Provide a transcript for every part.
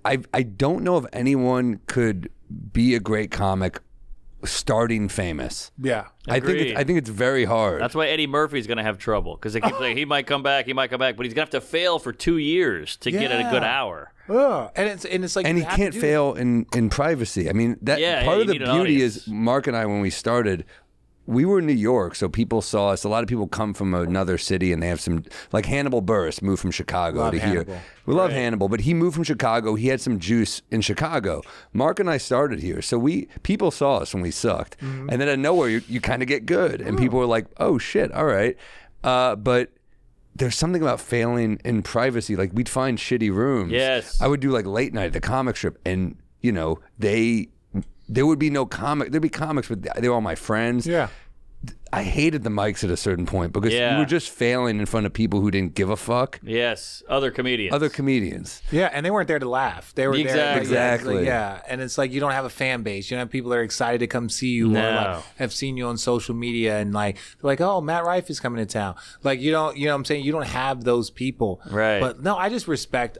I don't know if anyone could be a great comic starting famous. Yeah. I think it's very hard. That's why Eddie Murphy's going to have trouble, because they keep saying he might come back, but he's going to have to fail for 2 years to get a good hour. And it's like, and he can't fail in privacy. I mean, part of the beauty is Mark and I, when we started, we were in New York, so people saw us. A lot of people come from another city, and they have some, like Hannibal Buress moved from Chicago to here. We love Hannibal, but he moved from Chicago. He had some juice in Chicago. Mark and I started here, so people saw us when we sucked, and then out of nowhere, you kind of get good, and people were like, "Oh shit, all right," but there's something about failing in privacy. Like, we'd find shitty rooms. Yes, I would do like late night at the comic strip, and there would be no comic. There'd be comics, but they were all my friends. Yeah. I hated the mics at a certain point because you were just failing in front of people who didn't give a fuck. Yes, other comedians. Yeah, and they weren't there to laugh. They were there. Exactly. Yeah, and it's like you don't have a fan base. You don't have people that are excited to come see you or like have seen you on social media and like they're like, oh, Matt Rife is coming to town. Like you know what I'm saying? You don't have those people. Right. But no, I just respect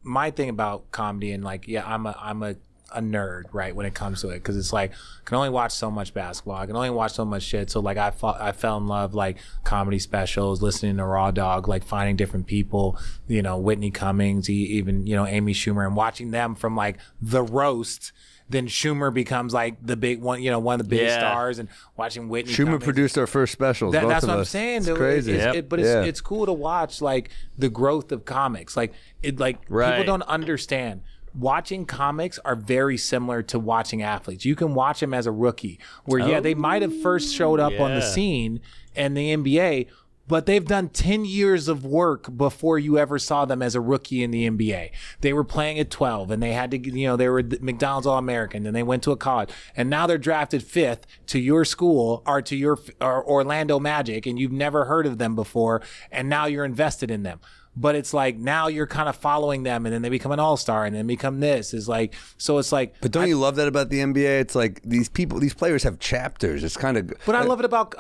my thing about comedy and like, I'm a nerd, right, when it comes to it, because it's like I can only watch so much basketball, I can only watch so much shit. So like I fell in love like comedy specials, listening to Raw Dog, like finding different people, Whitney Cummings, even Amy Schumer, and watching them from like the roast. Then Schumer becomes like the big one, one of the big stars, and watching Whitney Schumer Cummings. Produced our first specials. That's what I'm saying. It's crazy. It's cool to watch like the growth of comics. Like people don't understand. Watching comics are very similar to watching athletes. You can watch them as a rookie, where they might have first showed up on the scene in the NBA, but they've done 10 years of work before you ever saw them as a rookie in the NBA. They were playing at 12, and they had to, they were McDonald's All-American, and they went to a college, and now they're drafted 5th to your school or to your Orlando Magic, and you've never heard of them before, and now you're invested in them. But it's like now you're kind of following them, and then they become an all-star, and then become this. Is like, so it's like. But don't you love that about the NBA? It's like these players have chapters. It's kind of. But I love it about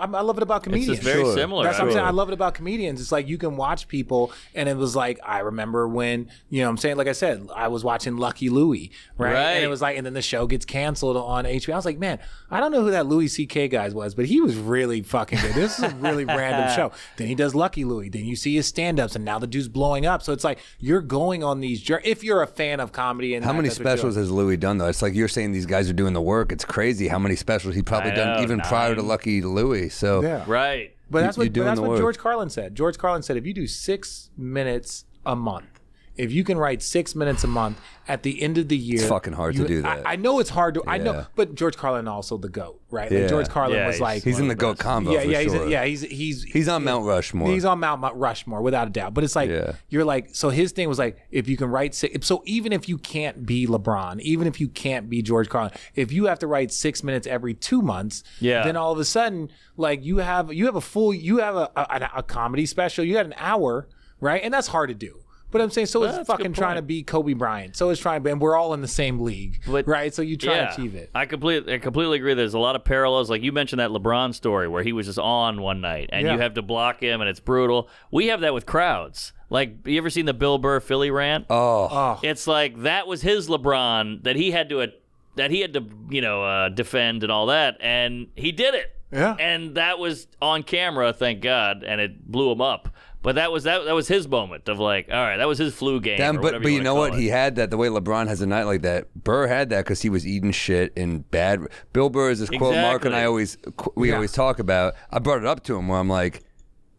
comedians. It's very similar. That's what I'm saying. I love it about comedians. It's like you can watch people, and it was like I remember when I'm saying, like I said, I was watching Lucky Louie, right? And it was like, and then the show gets canceled on HBO. I was like, man, I don't know who that Louis C.K. guy was, but he was really fucking good. This is a really random show. Then he does Lucky Louie. Then you see his stand-ups, and now the dude's blowing up. So it's like you're going on these journeys. If you're a fan of comedy, and how many specials has Louis done though? It's like you're saying these guys are doing the work. It's crazy how many specials he probably done even prior to Lucky Louie. So right. But that's what George Carlin said. George Carlin said if you do 6 minutes a month, if you can write 6 minutes a month at the end of the year, it's fucking hard to do that. I know it's hard to. I know, but George Carlin also the GOAT, right? Like George Carlin was like he's in the GOAT combo. He's on Mount Rushmore. He's on Mount Rushmore without a doubt. But it's like you're like, so his thing was like, if you can write six, so even if you can't be LeBron, even if you can't be George Carlin, if you have to write 6 minutes every 2 months, then all of a sudden, like you have a comedy special, you got an hour, right? And that's hard to do. But I'm saying, so is fucking trying to be Kobe Bryant. So is trying, and we're all in the same league, right? So you try to achieve it. I completely agree. There's a lot of parallels. Like you mentioned that LeBron story where he was just on one night, and you have to block him, and it's brutal. We have that with crowds. Like, you ever seen the Bill Burr Philly rant? Oh. It's like that was his LeBron that he had to defend and all that, and he did it. Yeah. And that was on camera, thank God, and it blew him up. But that was his moment of like, all right, that was his flu game. But you know what? He had that the way LeBron has a night like that. Burr had that because he was eating shit in bad. Bill Burr is this quote Mark and I always talk about. I brought it up to him where I'm like,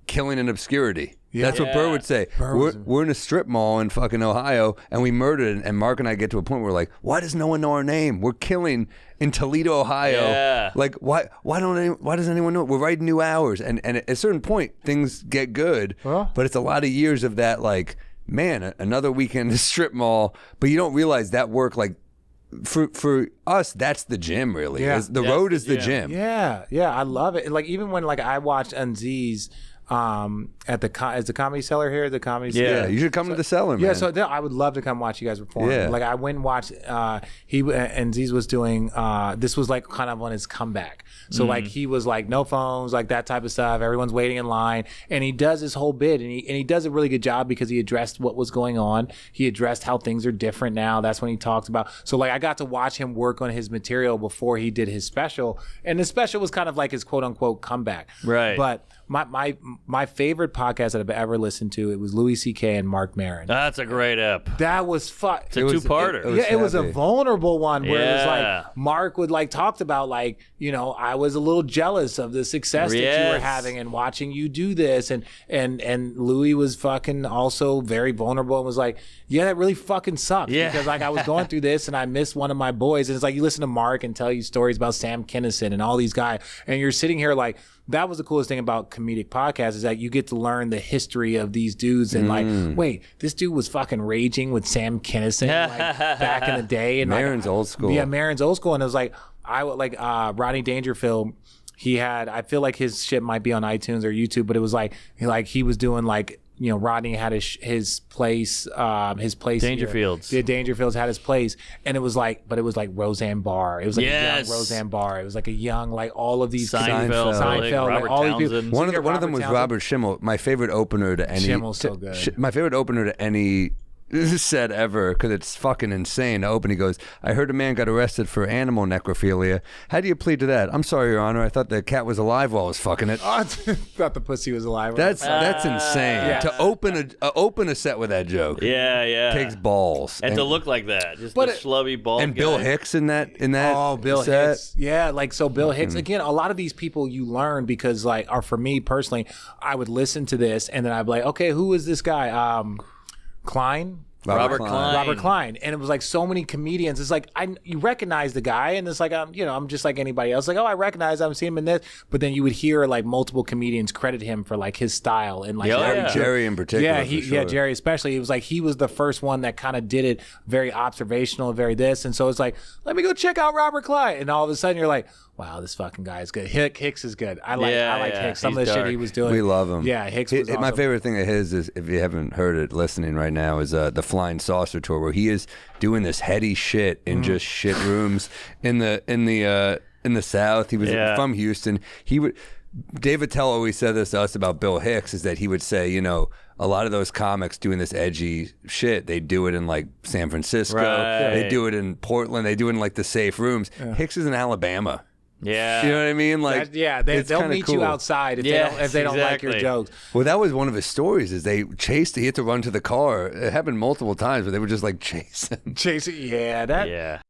killing in obscurity. Yeah. That's what Burr would say. We're in a strip mall in fucking Ohio, and we murdered it. And Mark and I get to a point where we're like, why does no one know our name? We're killing in Toledo, Ohio. Yeah. Like, why does anyone know? We're writing new hours. And at a certain point, things get good. Huh? But it's a lot of years of that, like, man, another weekend in a strip mall. But you don't realize that work, like, for us, that's the gym, really. Yeah. The road is the gym. Yeah, I love it. Like, even when, like, I watched Unzi's at is the Comedy Cellar here? The Comedy Cellar? Yeah, you should come to the Cellar, man. Yeah, so I would love to come watch you guys perform. Yeah. Like I went and watched. He and Ziz was doing. This was like kind of on his comeback. So like he was like no phones, like that type of stuff. Everyone's waiting in line, and he does his whole bit, and he does a really good job because he addressed what was going on. He addressed how things are different now. That's when he talked about. So like I got to watch him work on his material before he did his special, and the special was kind of like his quote unquote comeback. Right. But my favorite podcast that I've ever listened to, it was Louis C.K. and Mark Maron. That's a great ep. That was fun. It's a two-parter. It was a vulnerable one where it was Yeah. like Mark would like talked about like, you know, I was a little jealous of the success that you were Yes. having and watching you do this, and Louis was fucking also very vulnerable and was like, yeah, that really fucking sucks because like I was going through this and I missed one of my boys, and it's like you listen to Mark and tell you stories about Sam Kinison and all these guys, and you're sitting here like, that was the coolest thing about comedic podcasts is that you get to learn the history of these dudes and like, wait, this dude was fucking raging with Sam Kinison like back in the day, and Maron's old school. Yeah, Maron's old school, and it was like I would like Rodney Dangerfield. He had, I feel like his shit might be on iTunes or YouTube, but it was like he was doing like, you know, Rodney had his place Dangerfields. Here. The Dangerfields had his place, and it was like Roseanne Barr. It was like a young Roseanne Barr. It was like a young, like all of these Seinfeld, like all these people. One of them was Robert Schimmel. My favorite opener to any. Schimmel's so good. My favorite opener to any set ever, because it's fucking insane to open. He goes, I heard a man got arrested for animal necrophilia. How do you plead to that? I'm sorry, Your Honor. I thought the cat was alive while I was fucking it. I thought the pussy was alive. That's insane. Yeah. To open a set with that joke. Yeah. Takes balls. And to look like that. Just But the schlubby bald and guy. Bill Hicks in that Oh, Bill set. Hicks. Yeah, like so Bill Hicks. Again, a lot of these people you learn because like, or for me personally, I would listen to this and then I'd be like, okay, who is this guy? Klein? Robert Klein. Robert Klein. And it was like so many comedians. It's like you recognize the guy, and it's like I'm just like anybody else. Like, oh, I recognize him, seen him in this. But then you would hear like multiple comedians credit him for like his style and like Jerry in particular. Yeah, Jerry especially. It was like he was the first one that kind of did it very observational, very this. And so it's like, let me go check out Robert Klein. And all of a sudden you're like, wow, this fucking guy is good. Hicks is good. I like Hicks. Some of the shit he was doing. We love him. Yeah, Hicks was awesome. My favorite thing of his is, if you haven't heard it listening right now, is the Flying Saucer Tour, where he is doing this heady shit in just shit rooms in the South. He was from Houston. Dave Attell always said this to us about Bill Hicks, is that he would say, you know, a lot of those comics doing this edgy shit, they do it in like San Francisco, they do it in Portland, they do it in like the safe rooms. Hicks is in Alabama. Yeah. You know what I mean? Like, they'll meet you outside if they don't like your jokes. Well, that was one of his stories, is they chased, he had to run to the car. It happened multiple times, but they were just like chasing. Yeah.